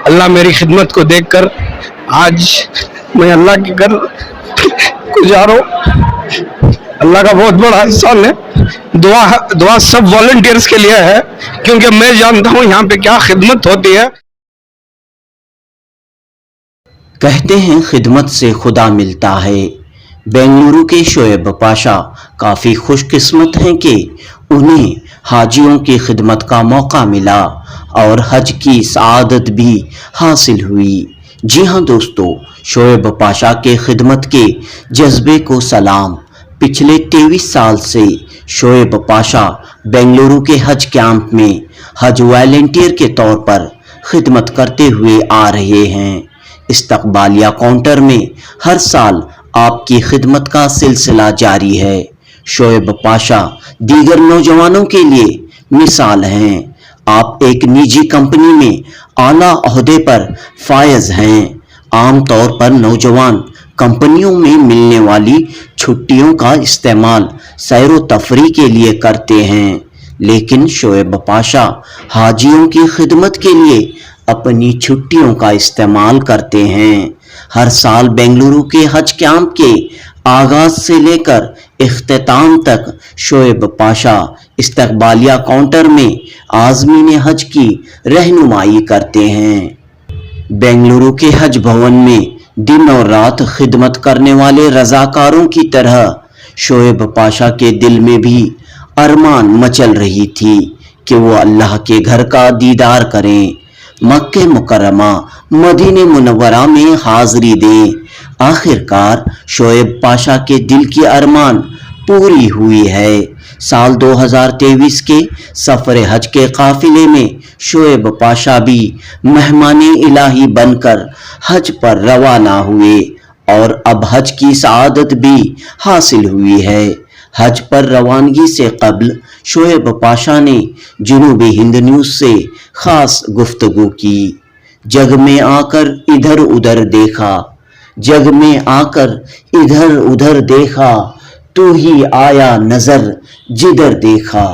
अल्लाह मेरी खिदमत को देखकर आज मैं अल्लाह के घर गुजारो। अल्लाह का बहुत बड़ा एहसान है। दुआ सब वॉलंटियर्स के लिए है, क्योंकि मैं जानता हूँ यहाँ पे क्या खिदमत होती है। कहते हैं खिदमत से खुदा मिलता है। बेंगलुरु के शोएब पाशा काफ़ी खुशकिस्मत हैं कि उन्हें हाजियों की खिदमत का मौका मिला और हज की सआदत भी हासिल हुई। जी हाँ दोस्तों, शोएब पाशा के खिदमत के जज्बे को सलाम। पिछले 23 साल से शोएब पाशा बेंगलुरु के हज कैंप में हज वॉलंटियर के तौर पर खिदमत करते हुए आ रहे हैं। इस्तकबालिया काउंटर में हर साल आपकी खिदमत का सिलसिला जारी है। शोएब पाशा दीगर नौजवानों के लिए मिसाल हैं। आप एक निजी कंपनी में आला ओहदे पर फायज हैं। आम तौर पर नौजवान कंपनियों में मिलने वाली छुट्टियों का इस्तेमाल सैर व तफरी के लिए करते हैं, लेकिन शोएब पाशा हाजियों की खिदमत के लिए अपनी छुट्टियों का इस्तेमाल करते हैं। हर साल बेंगलुरु के हज कैंप के आगाज से लेकर इख्तिताम तक शोएब पाशा इस्तकबालिया काउंटर में आज़मीन हज की रहनुमाई करते हैं। बेंगलुरु के हज भवन में दिन और रात खिदमत करने वाले रजाकारों की तरह शोएब पाशा के दिल में भी अरमान मचल रही थी कि वो अल्लाह के घर का दीदार करें, मक्के मुकर्रमा मदीने मुनव्वरा में हाजिरी दें। आखिरकार शोएब पाशा के दिल की अरमान पूरी हुई है। साल 2023 के सफर हज के काफिले में शोएब पाशा भी मेहमान इलाही बनकर हज पर रवाना हुए और अब हज की सआदत भी हासिल हुई है। हज पर रवानगी से कबल शोएब पाशा ने जुनूबी हिंद न्यूज़ से खास गुफ्तगू की। जग में आकर इधर उधर देखा, जग में आकर इधर उधर देखा, तू ही आया नजर जिधर देखा।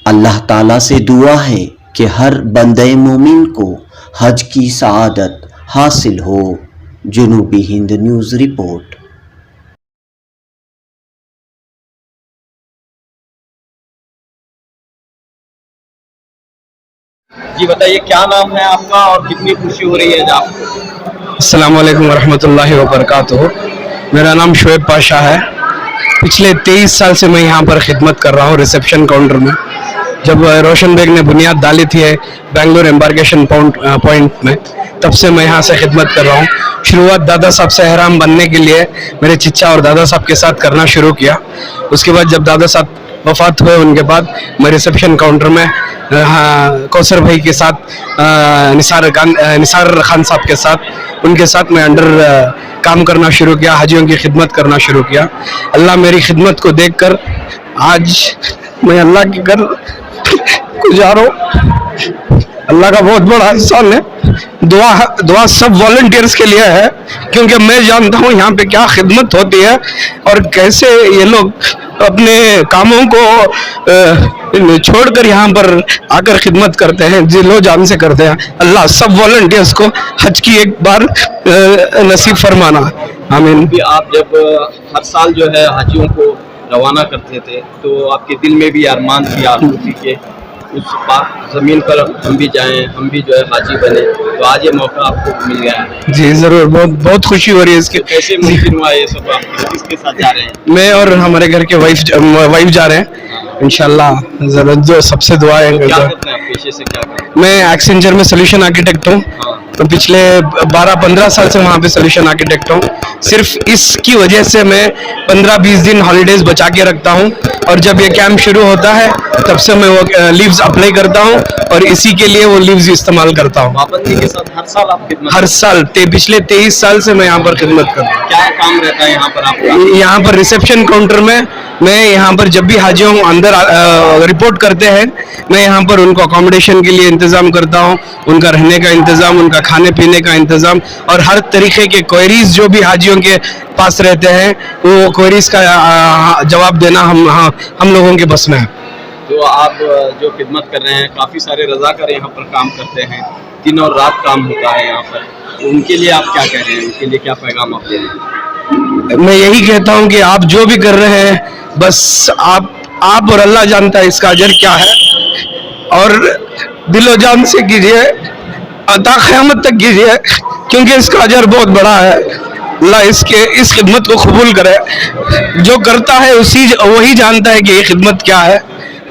अल्लाह ताला से दुआ है कि हर बंदे मोमिन को हज की सआदत हासिल हो। जुनूबी हिंद न्यूज़ रिपोर्ट। जी बताइए, क्या नाम है आपका और कितनी खुशी हो रही है आज आपको? अस्सलाम वालेकुम वरहमतुल्लाहि वबरकातुहू। मेरा नाम शोएब पाशा है। पिछले 23 साल से मैं यहाँ पर खिदमत कर रहा हूँ रिसेप्शन काउंटर में। जब रोशन बेग ने बुनियाद डाली थी बेंगलुरु एम्बार्केशन पॉइंट में, तब से मैं यहाँ से खिदमत कर रहा हूँ। शुरुआत दादा साहब से एहराम बनने के लिए मेरे चिच्चा और दादा साहब के साथ करना शुरू किया। उसके बाद जब दादा साहब वफात हुए, उनके बाद मैं रिसेप्शन काउंटर में कौसर भाई के साथ, निसार खान साहब के साथ, उनके साथ मैं अंडर काम करना शुरू किया, हाजियों की खिदमत करना शुरू किया। अल्लाह मेरी खिदमत को देखकर आज मैं अल्लाह के घर गुजारो। अल्लाह का बहुत बड़ा एहसान है। दुआ सब वॉलंटियर्स के लिए है, क्योंकि मैं जानता हूँ यहाँ पे क्या खिदमत होती है और कैसे ये लोग अपने कामों को छोड़कर यहाँ पर आकर खिदमत करते हैं, दिलो जान से करते हैं। अल्लाह सब वॉलंटियर्स को हज की एक बार नसीब फरमाना। आमीन। आप जब हर साल जो है हाजियों को रवाना करते थे, तो आपके दिल में भी अरमान थी, आरज़ू थी कि उस पाक ज़मीन पर हम भी जाएं, हम भी जो है हाजी बने। तो आज ये मौका आपको मिल गया है। जी ज़रूर, बहुत खुशी हो रही है इसके। कैसे मुमकिन हुआ ये सब? आप किसके साथ जा रहे हैं? मैं और हमारे घर के वाइफ जा रहे हैं इंशाल्लाह। ज़रा जो सबसे दुआ है। क्या करते हैं आप, पेशे से क्या करते हैं? मैं एक्सेंचर में सोल्यूशन आर्किटेक्ट हूँ। तो पिछले 12-15 साल से वहाँ पे सोल्यूशन आर्किटेक्ट हूँ। सिर्फ इसकी वजह से मैं 15-20 दिन हॉलीडेज बचा के रखता हूँ, और जब ये कैंप शुरू होता है तब से मैं वो लीव्स अप्लाई करता हूँ और इसी के लिए वो लीव्स इस्तेमाल करता हूँ। पाबंदी के साथ हर साल आप खिदमत? हर साल पिछले 23 साल से मैं यहाँ पर खिदमत करता हूँ। क्या काम रहता है यहाँ पर आपका? यहाँ पर रिसेप्शन काउंटर में मैं यहाँ पर जब भी हाजियों अंदर रिपोर्ट करते हैं, मैं यहाँ पर उनको अकोमोडेशन के लिए इंतज़ाम करता हूँ, उनका रहने का इंतज़ाम, उनका खाने पीने का इंतज़ाम, और हर तरीके के क्वेरीज जो भी हाजियों के पास रहते हैं वो क्वेरीज का जवाब देना हम लोगों के बस में है। तो आप जो खिदमत कर रहे हैं, काफ़ी सारे रज़ाकार यहाँ पर काम करते हैं, दिन और रात काम होता है यहाँ पर, तो उनके लिए आप क्या कह रहे हैं, उनके लिए क्या पैगाम आप दे रहे हैं? मैं यही कहता हूँ कि आप जो भी कर रहे हैं बस आप और अल्लाह जानता है इसका अजर क्या है, और दिलो जान से कीजिए, अता क़यामत तक कीजिए, क्योंकि इसका अजर बहुत बड़ा है। अल्लाह इस खिदमत को कबूल करे, जो करता है वही जानता है कि ये खिदमत क्या है।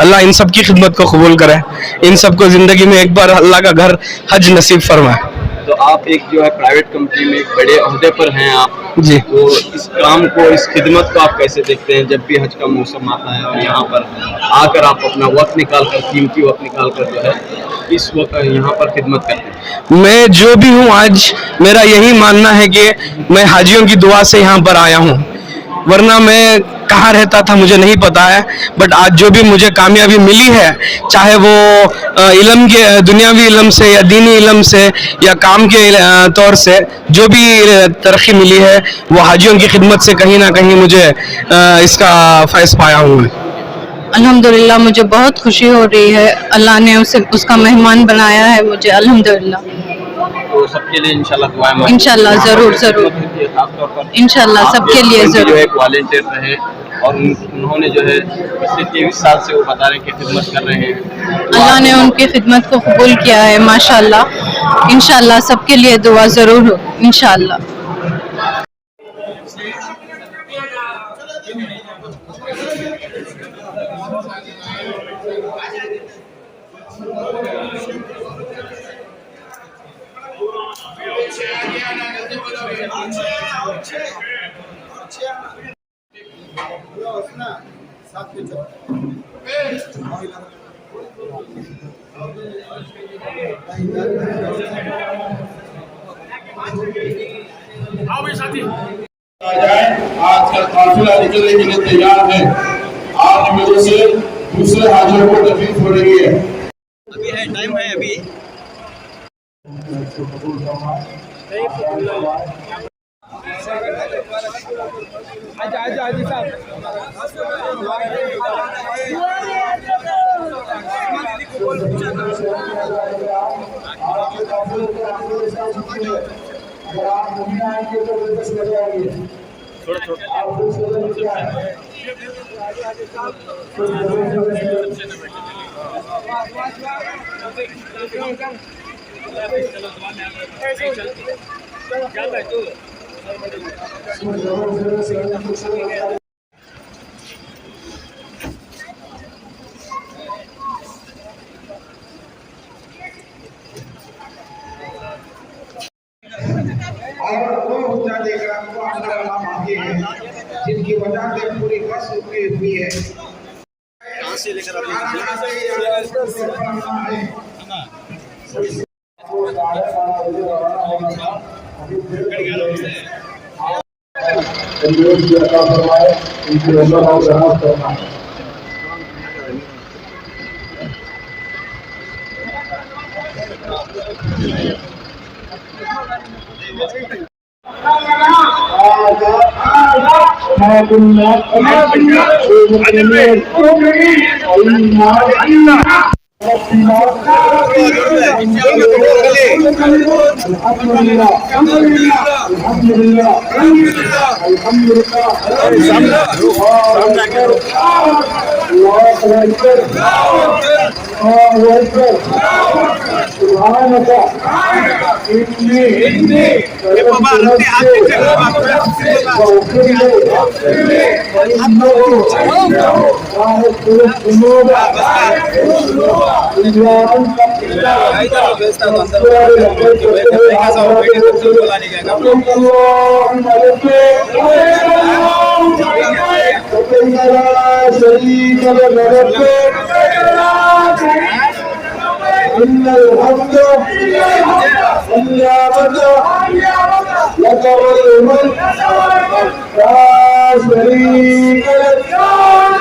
अल्लाह इन सब की खिदमत को कबूल करे, इन सबको ज़िंदगी में एक बार अल्लाह का घर हज नसीब फरमाए। तो आप एक जो है प्राइवेट कंपनी में एक बड़े ओहदे पर हैं आप जी, तो इस काम को, इस खिदमत को आप कैसे देखते हैं जब भी हज का मौसम आता है और यहाँ पर आकर आप अपना वक्त निकाल कर, कीमती वक्त निकाल कर जो है इस वक्त यहाँ पर खिदमत करते हैं? मैं जो भी हूँ आज मेरा यही मानना है कि मैं हाजियों की दुआ से यहाँ पर आया हूँ, वरना मैं कहाँ रहता था मुझे नहीं पता है। बट आज जो भी मुझे कामयाबी मिली है, चाहे वो इल्म के दुनियावी इल्म से या दीनी इल्म से या काम के तौर से, जो भी तरक्की मिली है वो हाजियों की खिदमत से कहीं ना कहीं मुझे इसका फैज़ पाया हूँ मैं। अल्हम्दुलिल्लाह मुझे बहुत खुशी हो रही है, अल्लाह ने उसका मेहमान बनाया है मुझे, अल्हम्दुलिल्लाह। तो सबके लिए इंशाल्लाह दुआएं मांगें। इंशाल्लाह ज़रूर ज़रूर, खासतौर पर इंशाल्लाह सबके लिए जो ज़रूर। एक वॉलंटियर रहे और उन्होंने जो है पिछले 23 साल से वो बता रहे हैं कि खिदमत कर रहे हैं। अल्लाह ने उनकी खिदमत को कबूल किया है माशाल्लाह। इंशाल्लाह सबके लिए दुआ ज़रूर हो, इंशाल्लाह। आज का काफिला निकलने के लिए तैयार है। आज मेरे से दूसरे हाजियों को तकलीफ हो रही है। अभी है, टाइम है अभी। और वो होता देगा वो अल्लाह मांगे हैं जिनकी वजह से पूरी बस रुकी हुई है। कहाँ से लेकर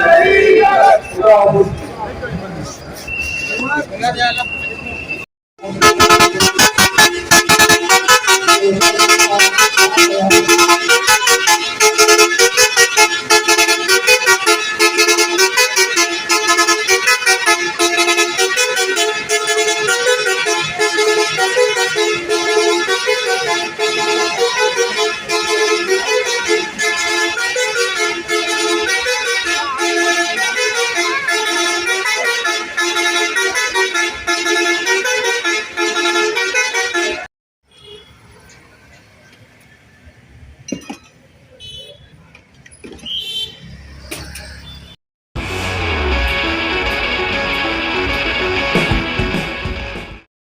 शरीक